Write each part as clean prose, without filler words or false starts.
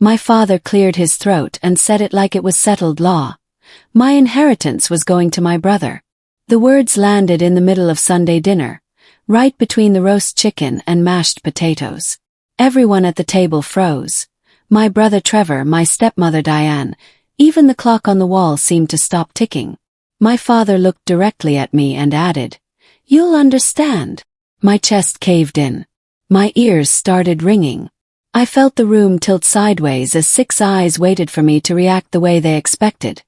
My father cleared his throat and said it like it was settled law. My inheritance was going to my brother. The words landed in the middle of Sunday dinner, right between the roast chicken and mashed potatoes. Everyone at the table froze. My brother Trevor, my stepmother Diane, even the clock on the wall seemed to stop ticking. My father looked directly at me and added, "You'll understand." My chest caved in. My ears started ringing. I felt the room tilt sideways as 6 eyes waited for me to react the way they expected.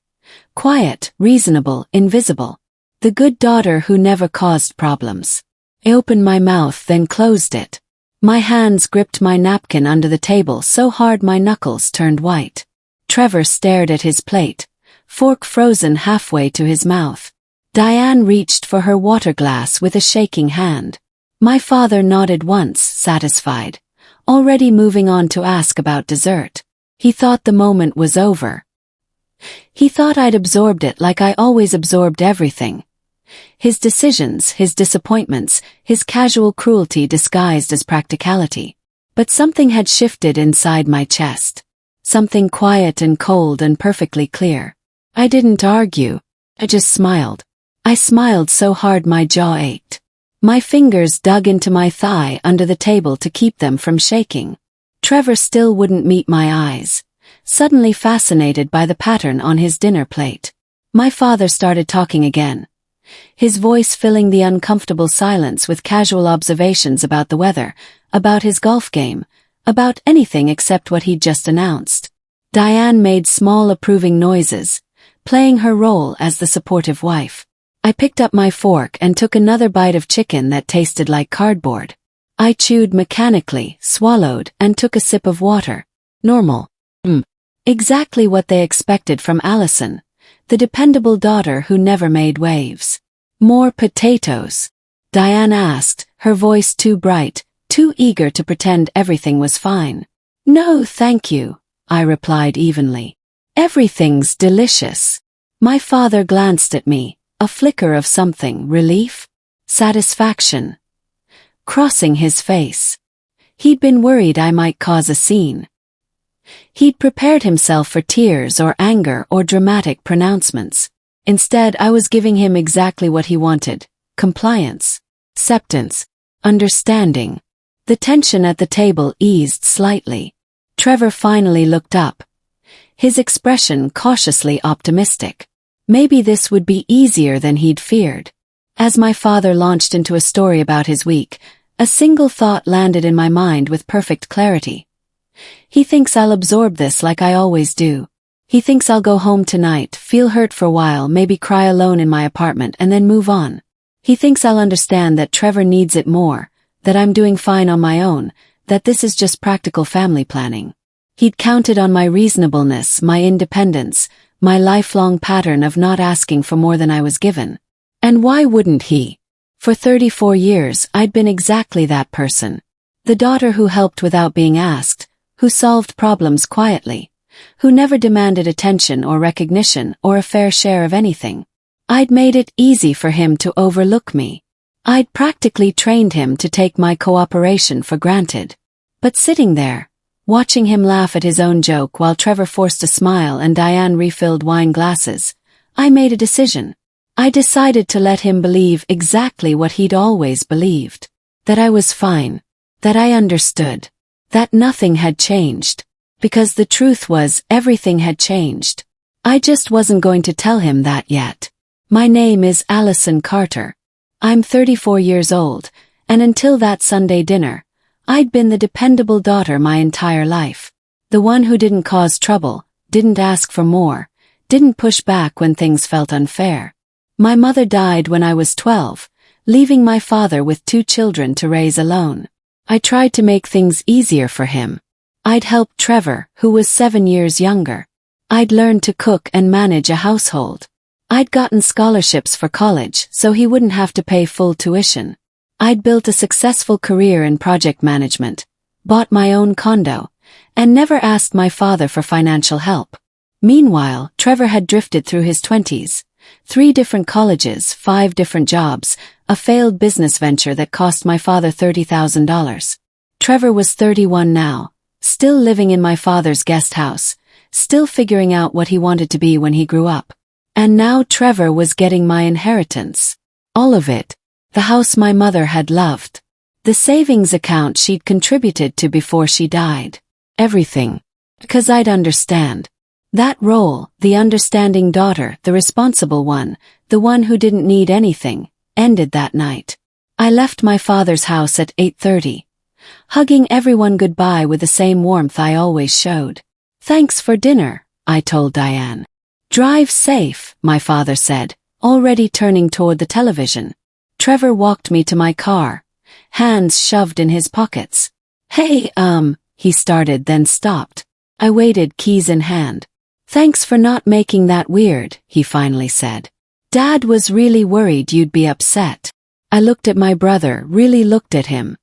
Quiet, reasonable, invisible. The good daughter who never caused problems. I opened my mouth, then closed it. My hands gripped my napkin under the table so hard my knuckles turned white. Trevor stared at his plate, fork frozen halfway to his mouth. Diane reached for her water glass with a shaking hand. My father nodded once, satisfied, already moving on to ask about dessert. He thought the moment was over. He thought I'd absorbed it like I always absorbed everything. His decisions, his disappointments, his casual cruelty disguised as practicality. But something had shifted inside my chest. Something quiet and cold and perfectly clear. I didn't argue. I just smiled. I smiled so hard my jaw ached. My fingers dug into my thigh under the table to keep them from shaking. Trevor still wouldn't meet my eyes, suddenly fascinated by the pattern on his dinner plate. My father started talking again, his voice filling the uncomfortable silence with casual observations about the weather, about his golf game, about anything except what he'd just announced. Diane made small approving noises, playing her role as the supportive wife. I picked up my fork and took another bite of chicken that tasted like cardboard. I chewed mechanically, swallowed, and took a sip of water. Normal. Exactly what they expected from Allison, the dependable daughter who never made waves. "More potatoes?" Diane asked, her voice too bright, too eager to pretend everything was fine. "No, thank you," I replied evenly. "Everything's delicious." My father glanced at me, a flicker of something, relief, satisfaction, crossing his face. He'd been worried I might cause a scene. He'd prepared himself for tears or anger or dramatic pronouncements. Instead, I was giving him exactly what he wanted: compliance, acceptance, understanding. The tension at the table eased slightly. Trevor finally looked up, his expression cautiously optimistic. Maybe this would be easier than he'd feared. As my father launched into a story about his week, a single thought landed in my mind with perfect clarity. He thinks I'll absorb this like I always do. He thinks I'll go home tonight, feel hurt for a while, maybe cry alone in my apartment and then move on. He thinks I'll understand that Trevor needs it more, that I'm doing fine on my own, that this is just practical family planning. He'd counted on my reasonableness, my independence, my lifelong pattern of not asking for more than I was given. And why wouldn't he? For 34 years, I'd been exactly that person. The daughter who helped without being asked, who solved problems quietly, who never demanded attention or recognition or a fair share of anything. I'd made it easy for him to overlook me. I'd practically trained him to take my cooperation for granted. But sitting there, watching him laugh at his own joke while Trevor forced a smile and Diane refilled wine glasses, I made a decision. I decided to let him believe exactly what he'd always believed. That I was fine. That I understood. That nothing had changed. Because the truth was, everything had changed. I just wasn't going to tell him that yet. My name is Allison Carter. I'm 34 years old, and until that Sunday dinner, I'd been the dependable daughter my entire life. The one who didn't cause trouble, didn't ask for more, didn't push back when things felt unfair. My mother died when I was 12, leaving my father with 2 children to raise alone. I tried to make things easier for him. I'd helped Trevor, who was 7 years younger. I'd learned to cook and manage a household. I'd gotten scholarships for college so he wouldn't have to pay full tuition. I'd built a successful career in project management, bought my own condo, and never asked my father for financial help. Meanwhile, Trevor had drifted through his 20s, 3 different colleges, 5 different jobs, a failed business venture that cost my father $30,000. Trevor was 31 now, still living in my father's guest house, still figuring out what he wanted to be when he grew up. And now Trevor was getting my inheritance. All of it. The house my mother had loved. The savings account she'd contributed to before she died. Everything. Because I'd understand. That role, the understanding daughter, the responsible one, the one who didn't need anything, ended that night. I left my father's house at 8:30, hugging everyone goodbye with the same warmth I always showed. "Thanks for dinner," I told Diane. "Drive safe," my father said, already turning toward the television. Trevor walked me to my car, hands shoved in his pockets. "Hey, he started then stopped. I waited, keys in hand. "Thanks for not making that weird," he finally said. "Dad was really worried you'd be upset." I looked at my brother, really looked at him.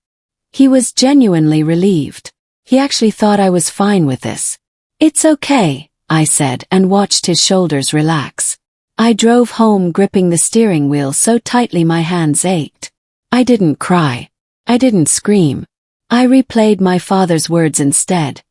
He was genuinely relieved. He actually thought I was fine with this. "It's okay," I said and watched his shoulders relax. I drove home gripping the steering wheel so tightly my hands ached. I didn't cry. I didn't scream. I replayed my father's words instead,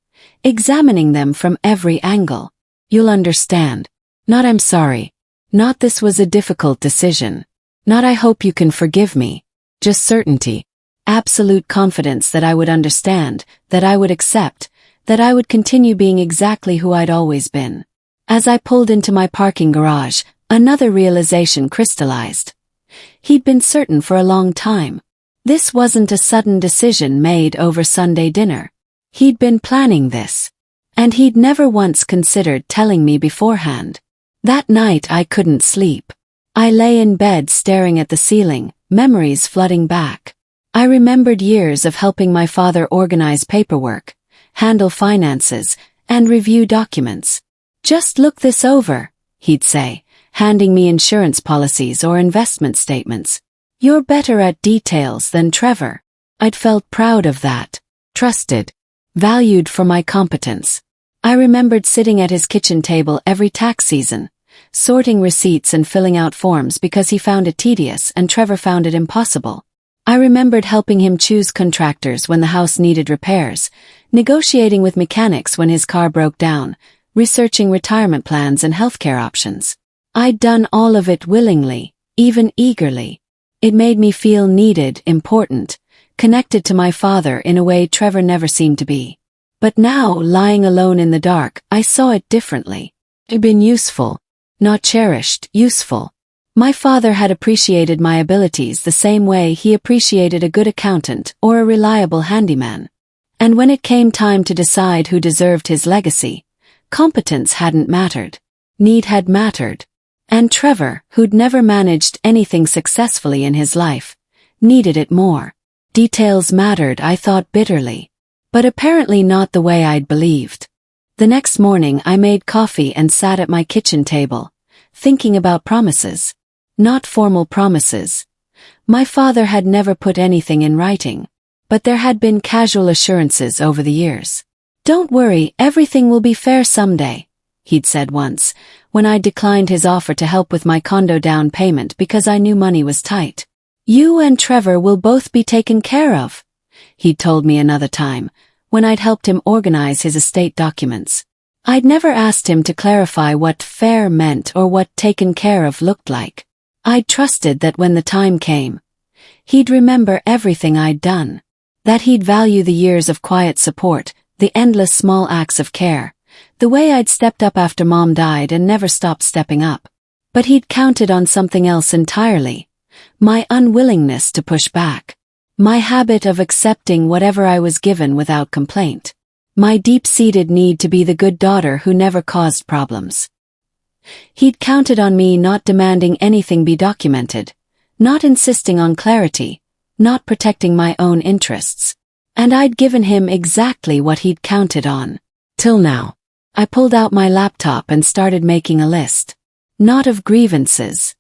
examining them from every angle. "You'll understand." Not "I'm sorry." Not "this was a difficult decision." Not "I hope you can forgive me." Just certainty. Absolute confidence that I would understand, that I would accept, that I would continue being exactly who I'd always been. As I pulled into my parking garage, another realization crystallized. He'd been certain for a long time. This wasn't a sudden decision made over Sunday dinner. He'd been planning this. And he'd never once considered telling me beforehand. That night I couldn't sleep. I lay in bed staring at the ceiling, memories flooding back. I remembered years of helping my father organize paperwork, handle finances, and review documents. "Just look this over," he'd say, handing me insurance policies or investment statements. "You're better at details than Trevor." I'd felt proud of that. Trusted. Valued for my competence. I remembered sitting at his kitchen table every tax season, sorting receipts and filling out forms because he found it tedious and Trevor found it impossible. I remembered helping him choose contractors when the house needed repairs, negotiating with mechanics when his car broke down, researching retirement plans and healthcare options. I'd done all of it willingly, even eagerly. It made me feel needed, important, connected to my father in a way Trevor never seemed to be. But now, lying alone in the dark, I saw it differently. I'd been useful. Not cherished, useful. My father had appreciated my abilities the same way he appreciated a good accountant or a reliable handyman. And when it came time to decide who deserved his legacy, competence hadn't mattered. Need had mattered. And Trevor, who'd never managed anything successfully in his life, needed it more. Details mattered, I thought bitterly. But apparently not the way I'd believed. The next morning I made coffee and sat at my kitchen table, thinking about promises. Not formal promises. My father had never put anything in writing. But there had been casual assurances over the years. "Don't worry, everything will be fair someday," he'd said once, when I declined his offer to help with my condo down payment because I knew money was tight. "You and Trevor will both be taken care of," he'd told me another time, when I'd helped him organize his estate documents. I'd never asked him to clarify what fair meant or what taken care of looked like. I'd trusted that when the time came, he'd remember everything I'd done. That he'd value the years of quiet support, the endless small acts of care, the way I'd stepped up after Mom died and never stopped stepping up. But he'd counted on something else entirely. My unwillingness to push back. My habit of accepting whatever I was given without complaint. My deep-seated need to be the good daughter who never caused problems. He'd counted on me not demanding anything be documented, not insisting on clarity, not protecting my own interests. And I'd given him exactly what he'd counted on. Till now. I pulled out my laptop and started making a list. Not of grievances.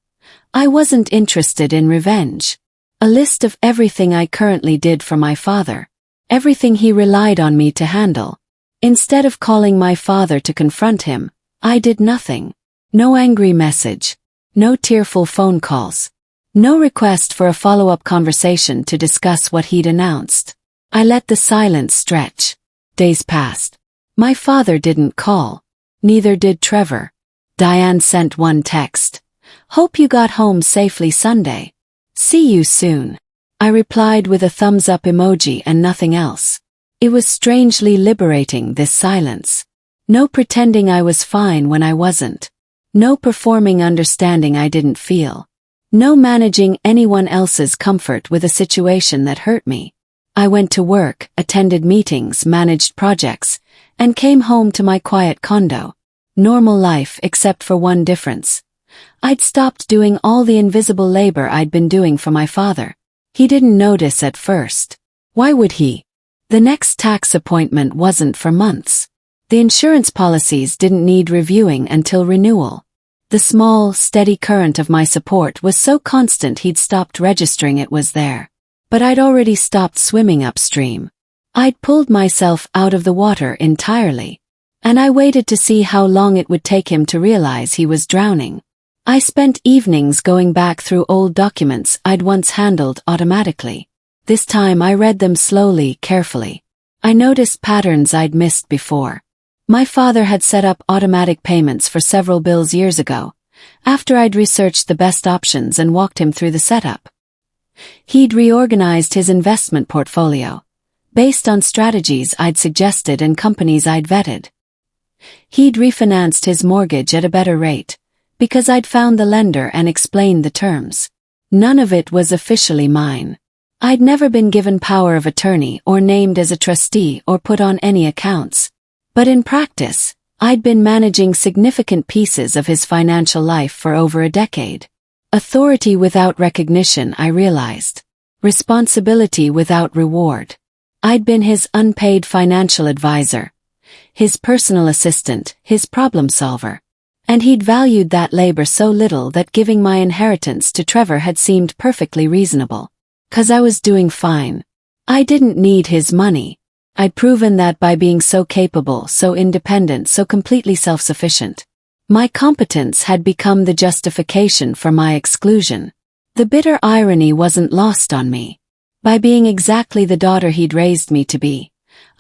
I wasn't interested in revenge. A list of everything I currently did for my father. Everything he relied on me to handle. Instead of calling my father to confront him, I did nothing. No angry message. No tearful phone calls. No request for a follow-up conversation to discuss what he'd announced. I let the silence stretch. Days passed. My father didn't call. Neither did Trevor. Diane sent one text. "Hope you got home safely Sunday. See you soon." I replied with a thumbs-up emoji and nothing else. It was strangely liberating, this silence. No pretending I was fine when I wasn't. No performing understanding I didn't feel. No managing anyone else's comfort with a situation that hurt me. I went to work, attended meetings, managed projects, and came home to my quiet condo. Normal life except for one difference. I'd stopped doing all the invisible labor I'd been doing for my father. He didn't notice at first. Why would he? The next tax appointment wasn't for months. The insurance policies didn't need reviewing until renewal. The small, steady current of my support was so constant he'd stopped registering it was there. But I'd already stopped swimming upstream. I'd pulled myself out of the water entirely. And I waited to see how long it would take him to realize he was drowning. I spent evenings going back through old documents I'd once handled automatically. This time I read them slowly, carefully. I noticed patterns I'd missed before. My father had set up automatic payments for several bills years ago, after I'd researched the best options and walked him through the setup. He'd reorganized his investment portfolio, based on strategies I'd suggested and companies I'd vetted. He'd refinanced his mortgage at a better rate, because I'd found the lender and explained the terms. None of it was officially mine. I'd never been given power of attorney or named as a trustee or put on any accounts. But in practice, I'd been managing significant pieces of his financial life for over a decade. Authority without recognition, I realized. Responsibility without reward. I'd been his unpaid financial advisor, his personal assistant, his problem solver. And he'd valued that labor so little that giving my inheritance to Trevor had seemed perfectly reasonable. 'Cause I was doing fine. I didn't need his money. I'd proven that by being so capable, so independent, so completely self-sufficient. My competence had become the justification for my exclusion. The bitter irony wasn't lost on me. By being exactly the daughter he'd raised me to be,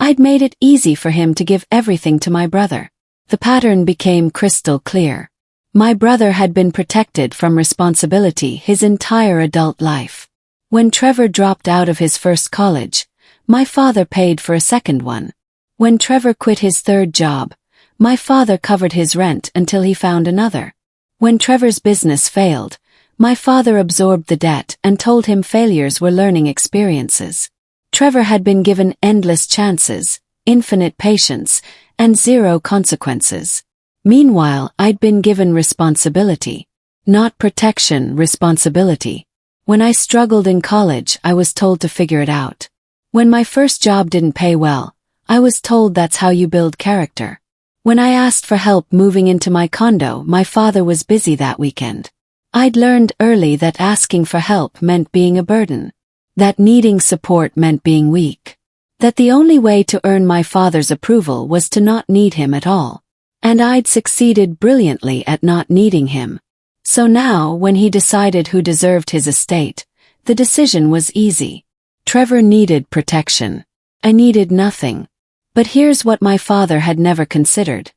I'd made it easy for him to give everything to my brother. The pattern became crystal clear. My brother had been protected from responsibility his entire adult life. When Trevor dropped out of his first college, my father paid for a second one. When Trevor quit his third job, my father covered his rent until he found another. When Trevor's business failed, my father absorbed the debt and told him failures were learning experiences. Trevor had been given endless chances, infinite patience, and zero consequences. Meanwhile, I'd been given responsibility. Not protection, responsibility. When I struggled in college, I was told to figure it out. When my first job didn't pay well, I was told that's how you build character. When I asked for help moving into my condo, my father was busy that weekend. I'd learned early that asking for help meant being a burden. That needing support meant being weak. That the only way to earn my father's approval was to not need him at all. And I'd succeeded brilliantly at not needing him. So now, when he decided who deserved his estate, the decision was easy. Trevor needed protection. I needed nothing. But here's what my father had never considered.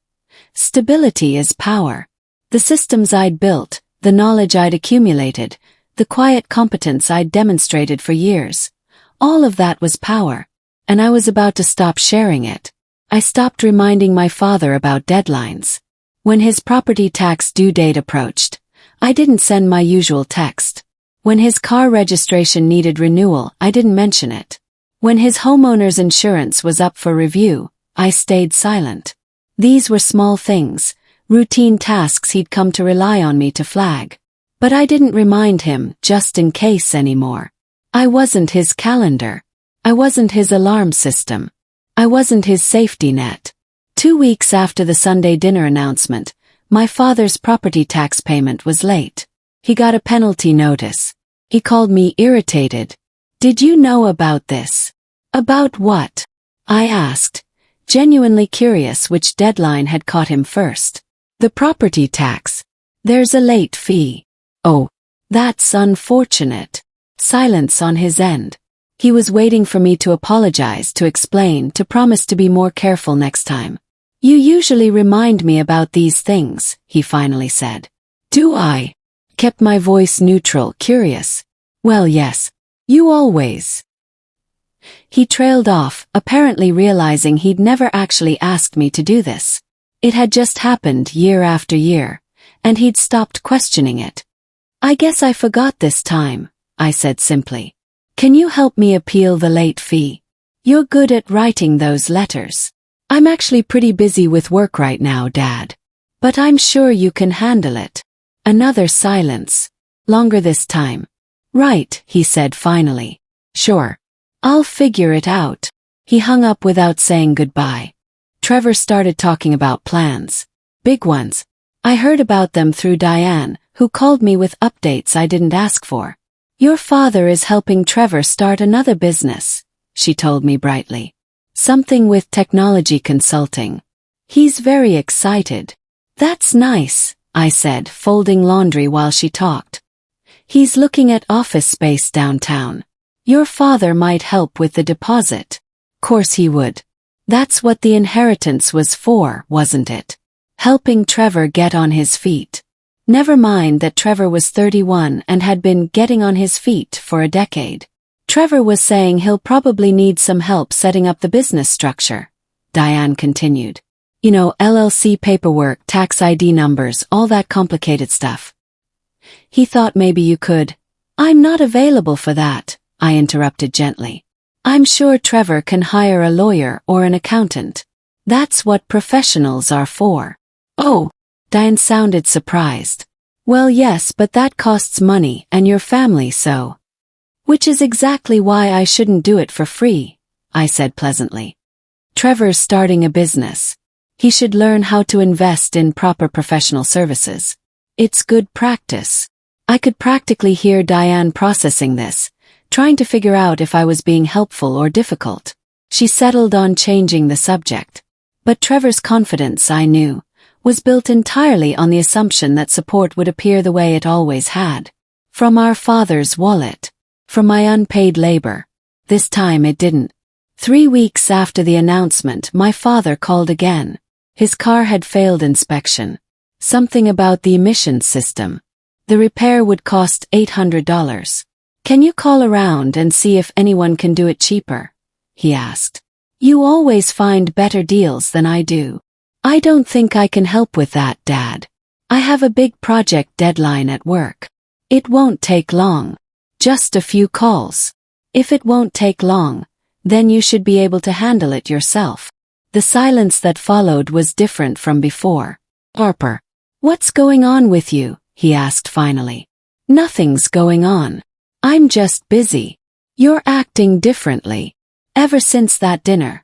Stability is power. The systems I'd built, the knowledge I'd accumulated, the quiet competence I'd demonstrated for years, all of that was power. And I was about to stop sharing it. I stopped reminding my father about deadlines. When his property tax due date approached, I didn't send my usual text. When his car registration needed renewal, I didn't mention it. When his homeowner's insurance was up for review, I stayed silent. These were small things, routine tasks he'd come to rely on me to flag. But I didn't remind him, just in case, anymore. I wasn't his calendar. I wasn't his alarm system. I wasn't his safety net. 2 weeks after the Sunday dinner announcement, my father's property tax payment was late. He got a penalty notice. He called me irritated. "Did you know about this?" "About what?" I asked, genuinely curious which deadline had caught him first. "The property tax. There's a late fee." "Oh, that's unfortunate." Silence on his end. He was waiting for me to apologize, to explain, to promise to be more careful next time. You usually remind me about these things, he finally said. Do I? Kept my voice neutral, curious. Well, yes. You always. He trailed off, apparently realizing he'd never actually asked me to do this. It had just happened year after year, and he'd stopped questioning it. I guess I forgot this time, I said simply. Can you help me appeal the late fee? You're good at writing those letters. I'm actually pretty busy with work right now, Dad. But I'm sure you can handle it. Another silence. Longer this time. Right, he said finally. Sure. I'll figure it out. He hung up without saying goodbye. Trevor started talking about plans. Big ones. I heard about them through Diane, who called me with updates I didn't ask for. Your father is helping Trevor start another business, she told me brightly. Something with technology consulting. He's very excited. That's nice, I said, folding laundry while she talked. He's looking at office space downtown. Your father might help with the deposit. Course he would. That's what the inheritance was for, wasn't it? Helping Trevor get on his feet. Never mind that Trevor was 31 and had been getting on his feet for a decade. Trevor was saying he'll probably need some help setting up the business structure, Diane continued. You know, LLC paperwork, tax ID numbers, all that complicated stuff. He thought maybe you could. I'm not available for that, I interrupted gently. I'm sure Trevor can hire a lawyer or an accountant. That's what professionals are for. Oh, Diane sounded surprised. Well, yes, but that costs money and your family, so. Which is exactly why I shouldn't do it for free, I said pleasantly. Trevor's starting a business. He should learn how to invest in proper professional services. It's good practice. I could practically hear Diane processing this, trying to figure out if I was being helpful or difficult. She settled on changing the subject. But Trevor's confidence, I knew, was built entirely on the assumption that support would appear the way it always had. From our father's wallet. From my unpaid labor. This time it didn't. 3 weeks after the announcement, my father called again. His car had failed inspection. Something about the emissions system. The repair would cost $800. Can you call around and see if anyone can do it cheaper? He asked. You always find better deals than I do. I don't think I can help with that, Dad. I have a big project deadline at work. It won't take long. Just a few calls. If it won't take long, then you should be able to handle it yourself. The silence that followed was different from before. Harper. What's going on with you? He asked finally. Nothing's going on. I'm just busy. You're acting differently. Ever since that dinner.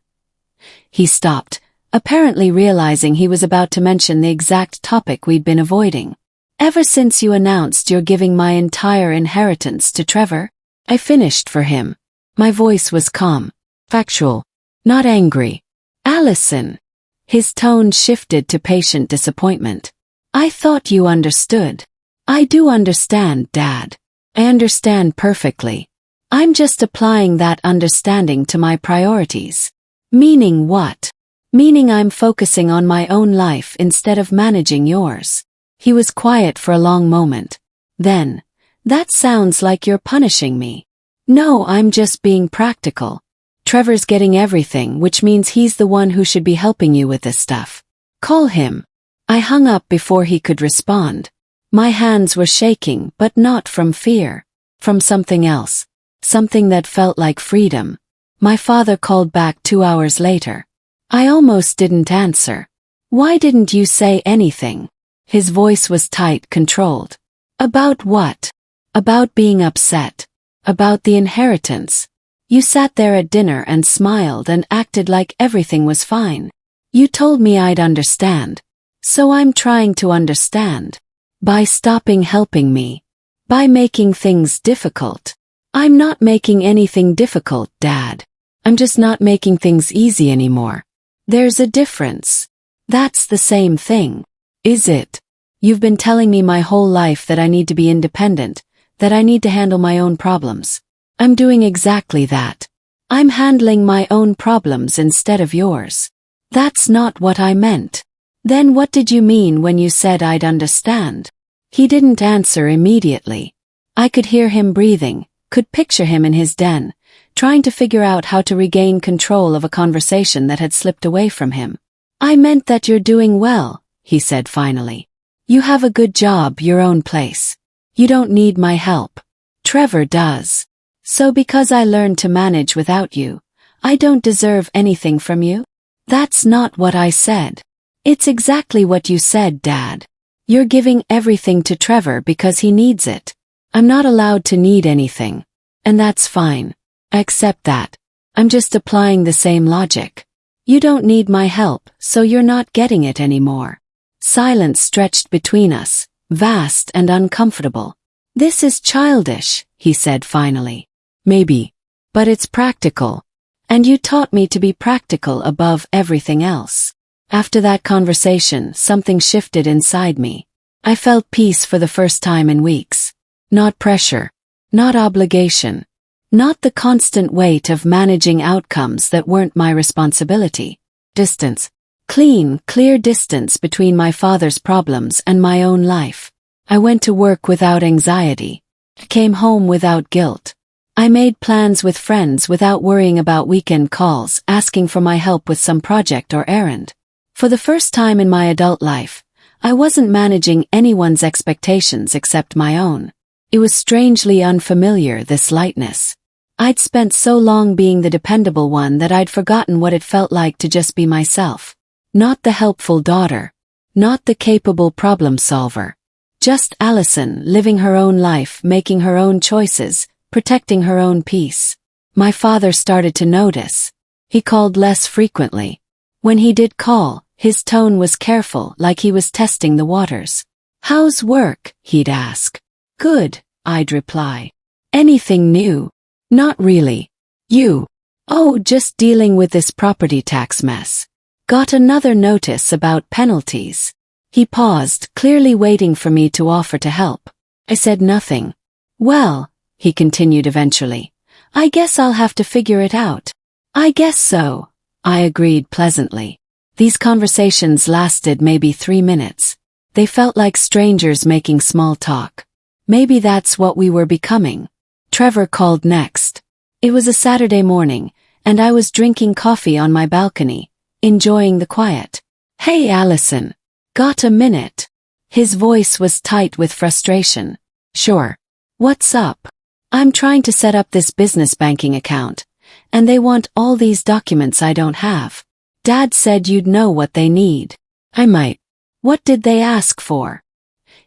He stopped, apparently realizing he was about to mention the exact topic we'd been avoiding. Ever since you announced you're giving my entire inheritance to Trevor, I finished for him. My voice was calm, factual, not angry. Allison. His tone shifted to patient disappointment. I thought you understood. I do understand, Dad. I understand perfectly. I'm just applying that understanding to my priorities. Meaning what? Meaning I'm focusing on my own life instead of managing yours. He was quiet for a long moment. Then, that sounds like you're punishing me. No, I'm just being practical. Trevor's getting everything, which means he's the one who should be helping you with this stuff. Call him. I hung up before he could respond. My hands were shaking, but not from fear. From something else. Something that felt like freedom. My father called back 2 hours later. I almost didn't answer. Why didn't you say anything? His voice was tight, controlled. About what? About being upset. About the inheritance. You sat there at dinner and smiled and acted like everything was fine. You told me I'd understand. So I'm trying to understand. By stopping helping me. By making things difficult. I'm not making anything difficult, Dad. I'm just not making things easy anymore. There's a difference. That's the same thing. Is it? You've been telling me my whole life that I need to be independent, that I need to handle my own problems. I'm doing exactly that. I'm handling my own problems instead of yours. That's not what I meant. Then what did you mean when you said I'd understand? He didn't answer immediately. I could hear him breathing, could picture him in his den, trying to figure out how to regain control of a conversation that had slipped away from him. I meant that you're doing well, he said finally. You have a good job, your own place. You don't need my help. Trevor does. So because I learned to manage without you, I don't deserve anything from you? That's not what I said. It's exactly what you said, Dad. You're giving everything to Trevor because he needs it. I'm not allowed to need anything. And that's fine. I accept that. I'm just applying the same logic. You don't need my help, so you're not getting it anymore. Silence stretched between us, vast and uncomfortable. This is childish, he said finally. Maybe. But it's practical. And you taught me to be practical above everything else. After that conversation, something shifted inside me. I felt peace for the first time in weeks. Not pressure. Not obligation. Not the constant weight of managing outcomes that weren't my responsibility. Distance. Clean, clear distance between my father's problems and my own life. I went to work without anxiety. I came home without guilt. I made plans with friends without worrying about weekend calls asking for my help with some project or errand. For the first time in my adult life, I wasn't managing anyone's expectations except my own. It was strangely unfamiliar, this lightness. I'd spent so long being the dependable one that I'd forgotten what it felt like to just be myself. Not the helpful daughter. Not the capable problem solver. Just Allison, living her own life, making her own choices, protecting her own peace. My father started to notice. He called less frequently. When he did call, his tone was careful, like he was testing the waters. How's work? He'd ask. Good, I'd reply. Anything new? Not really. You? Oh, just dealing with this property tax mess. Got another notice about penalties. He paused, clearly waiting for me to offer to help. I said nothing. Well, he continued eventually, I guess I'll have to figure it out. I guess so, I agreed pleasantly. These conversations lasted maybe 3 minutes. They felt like strangers making small talk. Maybe that's what we were becoming. Trevor called next. It was a Saturday morning, and I was drinking coffee on my balcony, enjoying the quiet. Hey Allison. Got a minute? His voice was tight with frustration. Sure. What's up? I'm trying to set up this business banking account, and they want all these documents I don't have. Dad said you'd know what they need. I might. What did they ask for?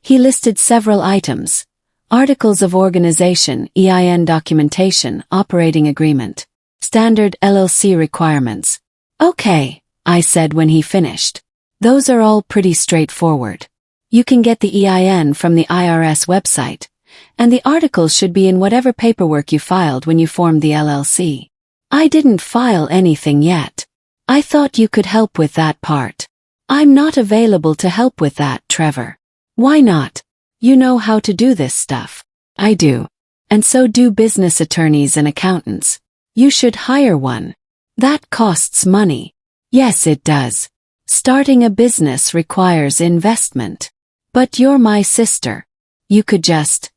He listed several items. Articles of organization, EIN documentation, operating agreement. Standard LLC requirements. Okay, I said when he finished. Those are all pretty straightforward. You can get the EIN from the IRS website, and the articles should be in whatever paperwork you filed when you formed the LLC. I didn't file anything yet. I thought you could help with that part. I'm not available to help with that, Trevor. Why not? You know how to do this stuff. I do. And so do business attorneys and accountants. You should hire one. That costs money. Yes, it does. Starting a business requires investment. But you're my sister. You could just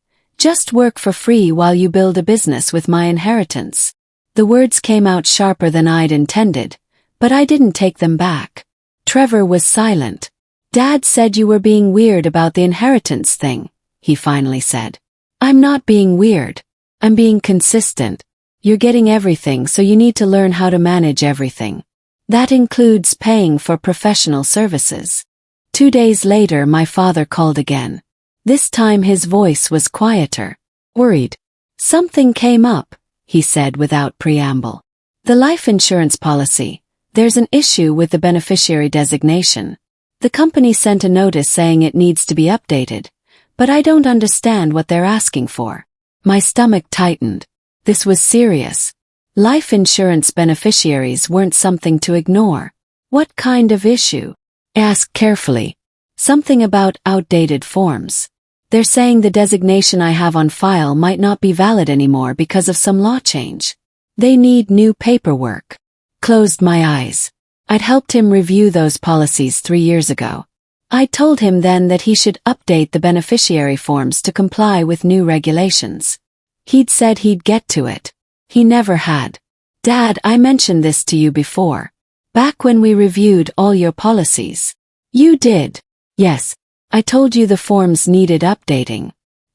work for free while you build a business with my inheritance. The words came out sharper than I'd intended, but I didn't take them back. Trevor was silent. Dad said you were being weird about the inheritance thing, he finally said. I'm not being weird. I'm being consistent. You're getting everything, so you need to learn how to manage everything. That includes paying for professional services. 2 days later, my father called again. This time his voice was quieter. Worried. Something came up, he said without preamble. The life insurance policy. There's an issue with the beneficiary designation. The company sent a notice saying it needs to be updated, but I don't understand what they're asking for. My stomach tightened. This was serious. Life insurance beneficiaries weren't something to ignore. What kind of issue? Ask carefully. Something about outdated forms. They're saying the designation I have on file might not be valid anymore because of some law change. They need new paperwork. Closed my eyes. I'd helped him review those policies 3 years ago. I told him then that he should update the beneficiary forms to comply with new regulations. He'd said he'd get to it. He never had. Dad, I mentioned this to you before. Back when we reviewed all your policies. You did. Yes. I told you the forms needed updating.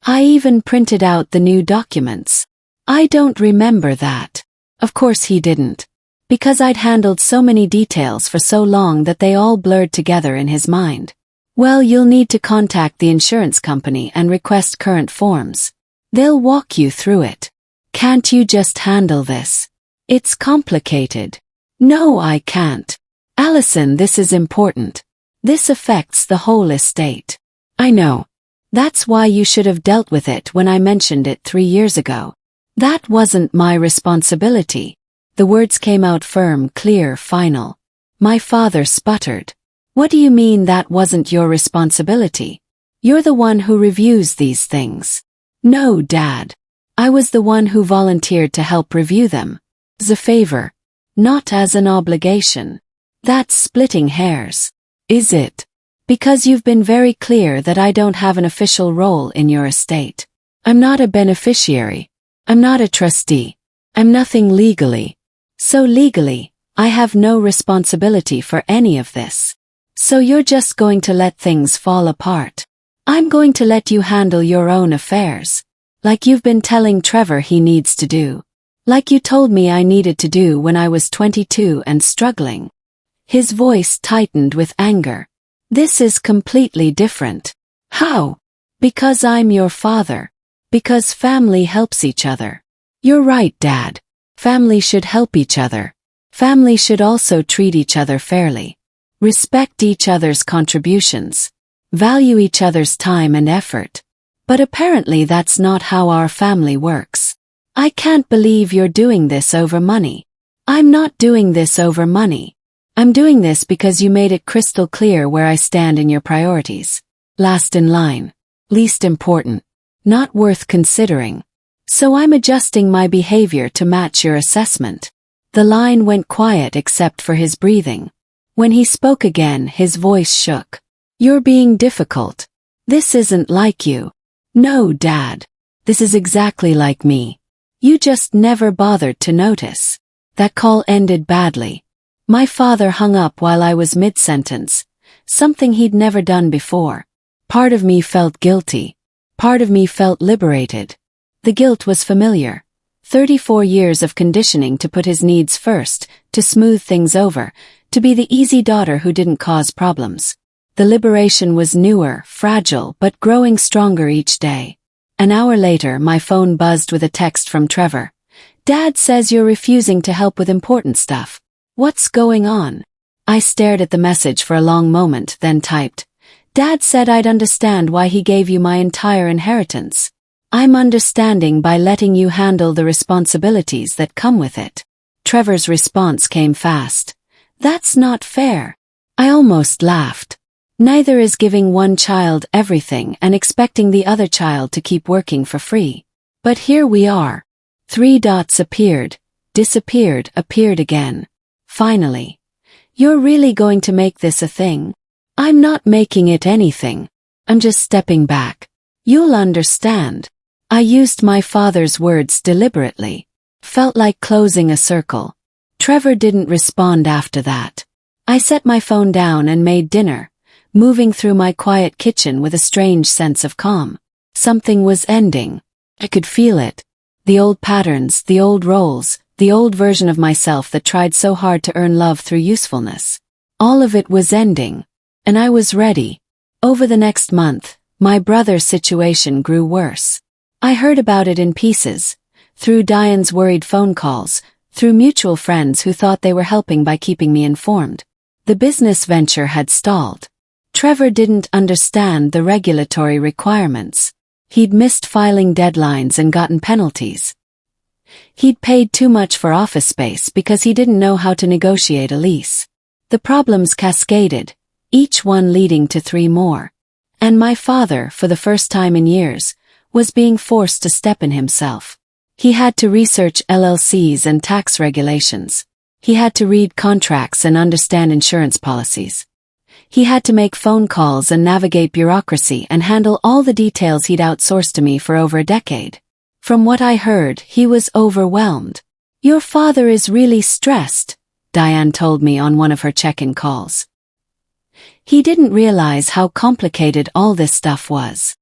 I even printed out the new documents. I don't remember that. Of course he didn't. Because I'd handled so many details for so long that they all blurred together in his mind. Well, you'll need to contact the insurance company and request current forms. They'll walk you through it. Can't you just handle this? It's complicated. No, I can't. Allison, this is important. This affects the whole estate. I know. That's why you should have dealt with it when I mentioned it 3 years ago. That wasn't my responsibility. The words came out firm, clear, final. My father sputtered. What do you mean that wasn't your responsibility? You're the one who reviews these things. No, Dad. I was the one who volunteered to help review them. As a favor. Not as an obligation. That's splitting hairs. Is it? Because you've been very clear that I don't have an official role in your estate. I'm not a beneficiary. I'm not a trustee. I'm nothing legally. So legally, I have no responsibility for any of this. So you're just going to let things fall apart. I'm going to let you handle your own affairs. Like you've been telling Trevor he needs to do. Like you told me I needed to do when I was 22 and struggling. His voice tightened with anger. This is completely different. How? Because I'm your father. Because family helps each other. You're right, Dad. Family should help each other. Family should also treat each other fairly. Respect each other's contributions. Value each other's time and effort. But apparently that's not how our family works. I can't believe you're doing this over money. I'm not doing this over money. I'm doing this because you made it crystal clear where I stand in your priorities. Last in line. Least important. Not worth considering. So I'm adjusting my behavior to match your assessment. The line went quiet except for his breathing. When he spoke again, his voice shook. You're being difficult. This isn't like you. No, Dad. This is exactly like me. You just never bothered to notice. That call ended badly. My father hung up while I was mid-sentence, something he'd never done before. Part of me felt guilty. Part of me felt liberated. The guilt was familiar. 34 years of conditioning to put his needs first, to smooth things over, to be the easy daughter who didn't cause problems. The liberation was newer, fragile, but growing stronger each day. An hour later, my phone buzzed with a text from Trevor. Dad says you're refusing to help with important stuff. What's going on? I stared at the message for a long moment, then typed. Dad said I'd understand why he gave you my entire inheritance. I'm understanding by letting you handle the responsibilities that come with it. Trevor's response came fast. That's not fair. I almost laughed. Neither is giving one child everything and expecting the other child to keep working for free. But here we are. 3 dots appeared, disappeared, appeared again. Finally. You're really going to make this a thing? I'm not making it anything. I'm just stepping back. You'll understand. I used my father's words deliberately. Felt like closing a circle. Trevor didn't respond after that. I set my phone down and made dinner, moving through my quiet kitchen with a strange sense of calm. Something was ending. I could feel it. The old patterns, the old roles, the old version of myself that tried so hard to earn love through usefulness. All of it was ending. And I was ready. Over the next month, my brother's situation grew worse. I heard about it in pieces, through Diane's worried phone calls, through mutual friends who thought they were helping by keeping me informed. The business venture had stalled. Trevor didn't understand the regulatory requirements. He'd missed filing deadlines and gotten penalties. He'd paid too much for office space because he didn't know how to negotiate a lease. The problems cascaded, each one leading to 3 more. And my father, for the first time in years, was being forced to step in himself. He had to research LLCs and tax regulations. He had to read contracts and understand insurance policies. He had to make phone calls and navigate bureaucracy and handle all the details he'd outsourced to me for over a decade. From what I heard, he was overwhelmed. "Your father is really stressed," Diane told me on one of her check-in calls. He didn't realize how complicated all this stuff was.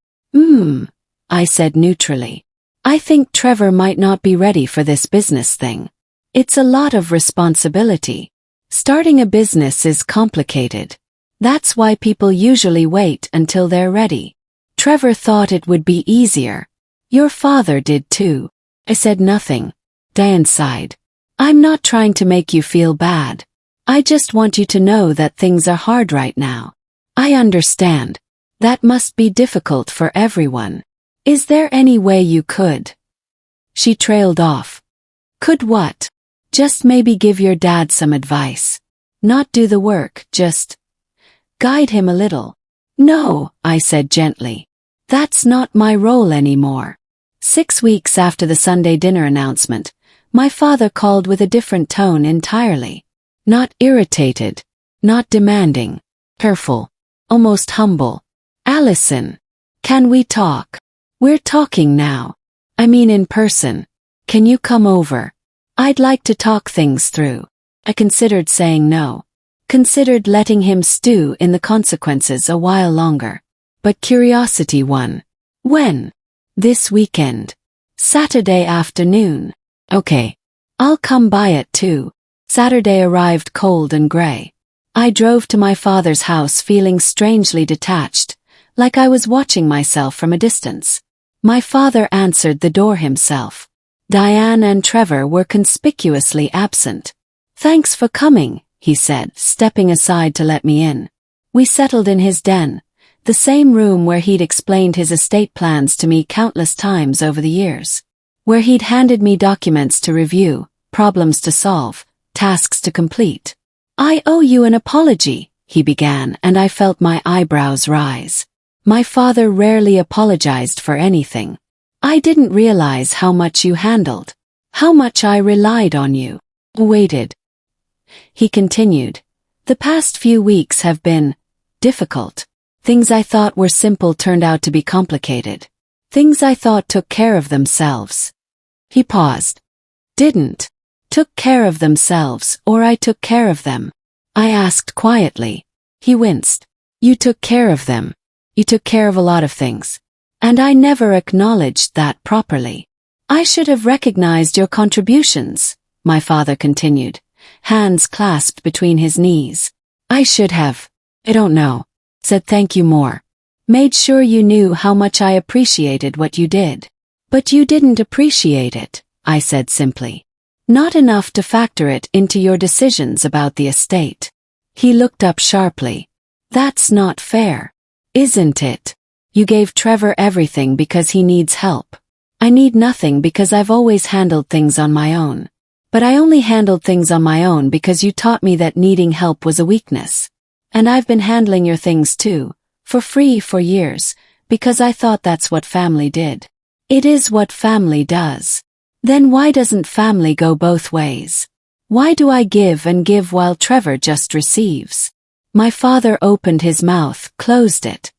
I said neutrally. "I think Trevor might not be ready for this business thing. It's a lot of responsibility. Starting a business is complicated. That's why people usually wait until they're ready. Trevor thought it would be easier. Your father did too." I said nothing. Diane sighed. "I'm not trying to make you feel bad. I just want you to know that things are hard right now. I understand. That must be difficult for everyone. Is there any way you could?" She trailed off. "Could what?" "Just maybe give your dad some advice. Not do the work, just guide him a little." "No," I said gently. "That's not my role anymore." 6 weeks after the Sunday dinner announcement, my father called with a different tone entirely. Not irritated, not demanding, careful, almost humble. "Allison, can we talk? We're talking now. I mean in person. Can you come over? I'd like to talk things through." I considered saying no. Considered letting him stew in the consequences a while longer. But curiosity won. "When?" "This weekend. Saturday afternoon." "Okay. I'll come by at 2. Saturday arrived cold and gray. I drove to my father's house feeling strangely detached, like I was watching myself from a distance. My father answered the door himself. Diane and Trevor were conspicuously absent. "Thanks for coming," he said, stepping aside to let me in. We settled in his den, the same room where he'd explained his estate plans to me countless times over the years. Where he'd handed me documents to review, problems to solve, tasks to complete. "I owe you an apology," he began, and I felt my eyebrows rise. My father rarely apologized for anything. "I didn't realize how much you handled. How much I relied on you." Waited. He continued. "The past few weeks have been difficult. Things I thought were simple turned out to be complicated. Things I thought took care of themselves." He paused. "Didn't. Took care of themselves, or I took care of them?" I asked quietly. He winced. "You took care of them. You took care of a lot of things. And I never acknowledged that properly. I should have recognized your contributions," my father continued, hands clasped between his knees. "I should have. I don't know. Said thank you more. Made sure you knew how much I appreciated what you did." "But you didn't appreciate it," I said simply. "Not enough to factor it into your decisions about the estate." He looked up sharply. "That's not fair. Isn't it? You gave Trevor everything because he needs help. I need nothing because I've always handled things on my own. But I only handled things on my own because you taught me that needing help was a weakness. And I've been handling your things too, for free for years, because I thought that's what family did. It is what family does. Then why doesn't family go both ways? Why do I give and give while Trevor just receives?" My father opened his mouth, closed it.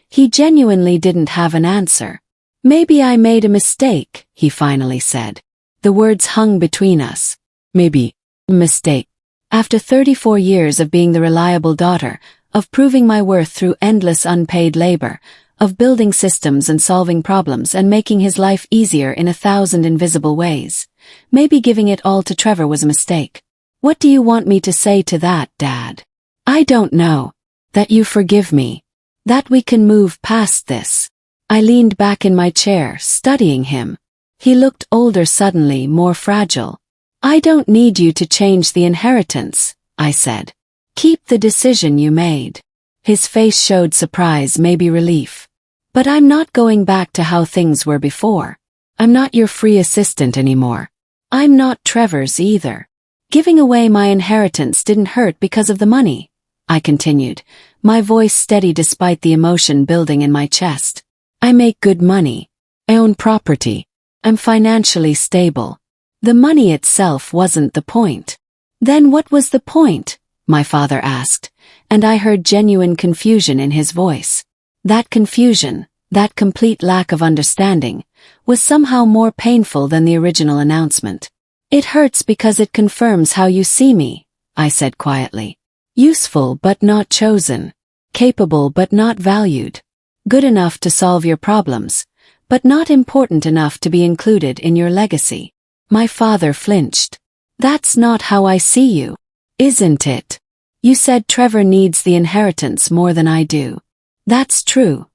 He genuinely didn't have an answer. "Maybe I made a mistake," he finally said. The words hung between us. Maybe. Mistake. After 34 years of being the reliable daughter, of proving my worth through endless unpaid labor, of building systems and solving problems and making his life easier in 1,000 invisible ways, maybe giving it all to Trevor was a mistake. What do you want me to say to that, Dad? I don't know. That you forgive me. That we can move past this. I leaned back in my chair, studying him. He looked older suddenly, more fragile. "I don't need you to change the inheritance," I said. "Keep the decision you made." His face showed surprise, maybe relief. "But I'm not going back to how things were before. I'm not your free assistant anymore. I'm not Trevor's either. Giving away my inheritance didn't hurt because of the money. I continued, my voice steady despite the emotion building in my chest. I make good money. I own property. I'm financially stable. The money itself wasn't the point. Then what was the point? My father asked, and I heard genuine confusion in his voice. That confusion, that complete lack of understanding, was somehow more painful than the original announcement. It hurts because it confirms how you see me, I said quietly. Useful but not chosen. Capable but not valued. Good enough to solve your problems, but not important enough to be included in your legacy. My father flinched. That's not how I see you. Isn't it? You said Trevor needs the inheritance more than I do. That's true.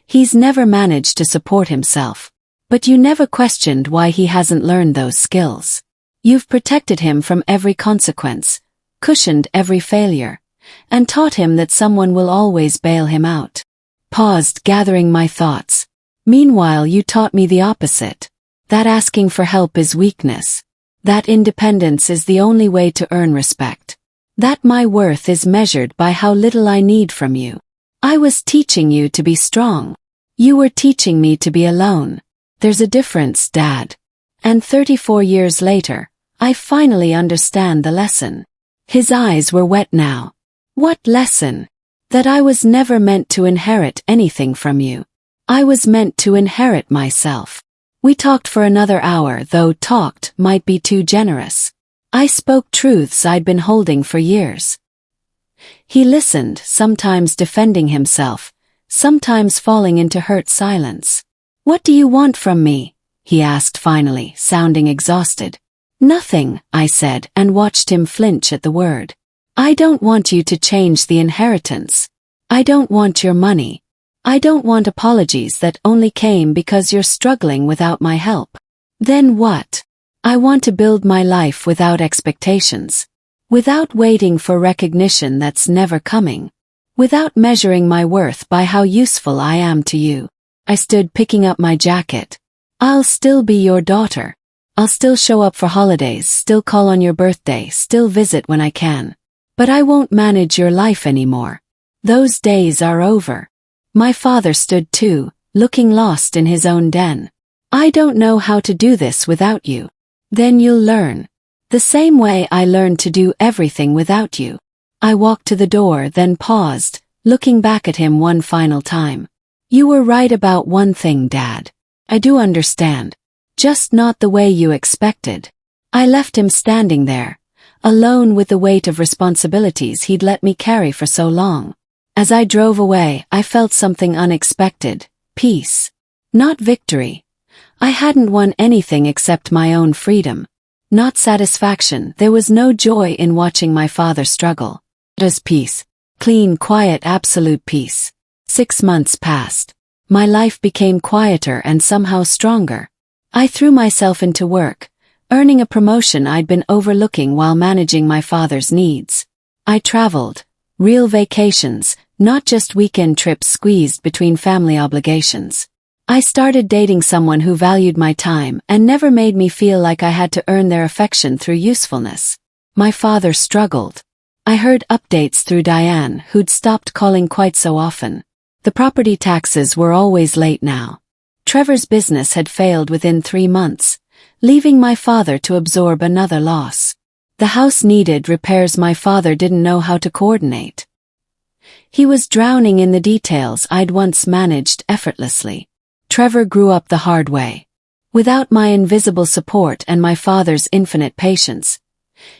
He's never managed to support himself. But you never questioned why he hasn't learned those skills. You've protected him from every consequence, cushioned every failure, and taught him that someone will always bail him out. Paused, gathering my thoughts. Meanwhile, you taught me the opposite. That asking for help is weakness. That independence is the only way to earn respect. That my worth is measured by how little I need from you. I was teaching you to be strong. You were teaching me to be alone. There's a difference, Dad. And 34 years later, I finally understand the lesson. His eyes were wet now. What lesson? That I was never meant to inherit anything from you. I was meant to inherit myself. We talked for another hour, though talked might be too generous. I spoke truths I'd been holding for years. He listened, sometimes defending himself, sometimes falling into hurt silence. What do you want from me? He asked finally, sounding exhausted. Nothing, I said, and watched him flinch at the word. I don't want you to change the inheritance. I don't want your money. I don't want apologies that only came because you're struggling without my help. Then what? I want to build my life without expectations. Without waiting for recognition that's never coming. Without measuring my worth by how useful I am to you. I stood, picking up my jacket. I'll still be your daughter. I'll still show up for holidays, still call on your birthday, still visit when I can. But I won't manage your life anymore. Those days are over. My father stood too, looking lost in his own den. I don't know how to do this without you. Then you'll learn. The same way I learned to do everything without you. I walked to the door, then paused, looking back at him one final time. You were right about one thing, Dad. I do understand. Just not the way you expected. I left him standing there, alone with the weight of responsibilities he'd let me carry for so long. As I drove away, I felt something unexpected. Peace. Not victory. I hadn't won anything except my own freedom. Not satisfaction. There was no joy in watching my father struggle. Just peace. Clean, quiet, absolute peace. 6 months passed. My life became quieter and somehow stronger. I threw myself into work, earning a promotion I'd been overlooking while managing my father's needs. I traveled. Real vacations, not just weekend trips squeezed between family obligations. I started dating someone who valued my time and never made me feel like I had to earn their affection through usefulness. My father struggled. I heard updates through Diane, who'd stopped calling quite so often. The property taxes were always late now. Trevor's business had failed within 3 months, leaving my father to absorb another loss. The house needed repairs my father didn't know how to coordinate. He was drowning in the details I'd once managed effortlessly. Trevor grew up the hard way. Without my invisible support and my father's infinite patience,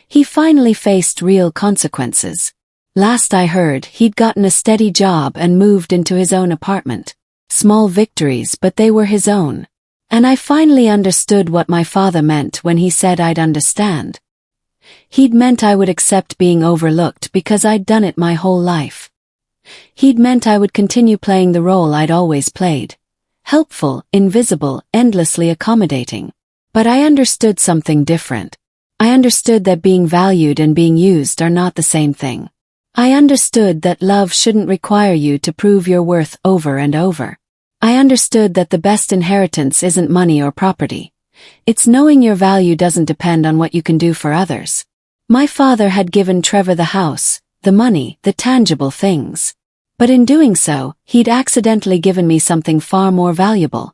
he finally faced real consequences. Last I heard, he'd gotten a steady job and moved into his own apartment. Small victories, but they were his own. And I finally understood what my father meant when he said I'd understand. He'd meant I would accept being overlooked because I'd done it my whole life. He'd meant I would continue playing the role I'd always played. Helpful, invisible, endlessly accommodating. But I understood something different. I understood that being valued and being used are not the same thing. I understood that love shouldn't require you to prove your worth over and over. I understood that the best inheritance isn't money or property. It's knowing your value doesn't depend on what you can do for others. My father had given Trevor the house, the money, the tangible things. But in doing so, he'd accidentally given me something far more valuable.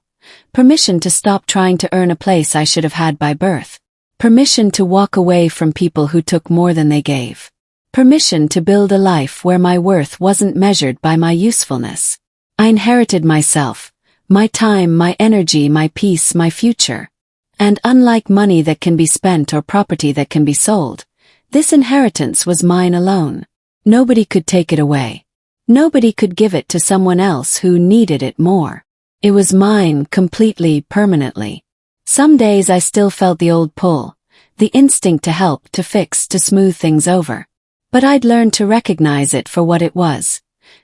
Permission to stop trying to earn a place I should have had by birth. Permission to walk away from people who took more than they gave. Permission to build a life where my worth wasn't measured by my usefulness. I inherited myself, my time, my energy, my peace, my future. And unlike money that can be spent or property that can be sold, this inheritance was mine alone. Nobody could take it away. Nobody could give it to someone else who needed it more. It was mine completely, permanently. Some days I still felt the old pull, the instinct to help, to fix, to smooth things over. But I'd learned to recognize it for what it was.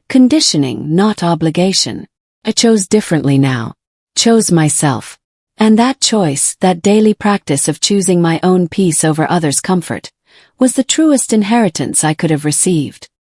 Conditioning, not obligation. I chose differently now. Chose myself. And that choice, that daily practice of choosing my own peace over others' comfort, was the truest inheritance I could have received.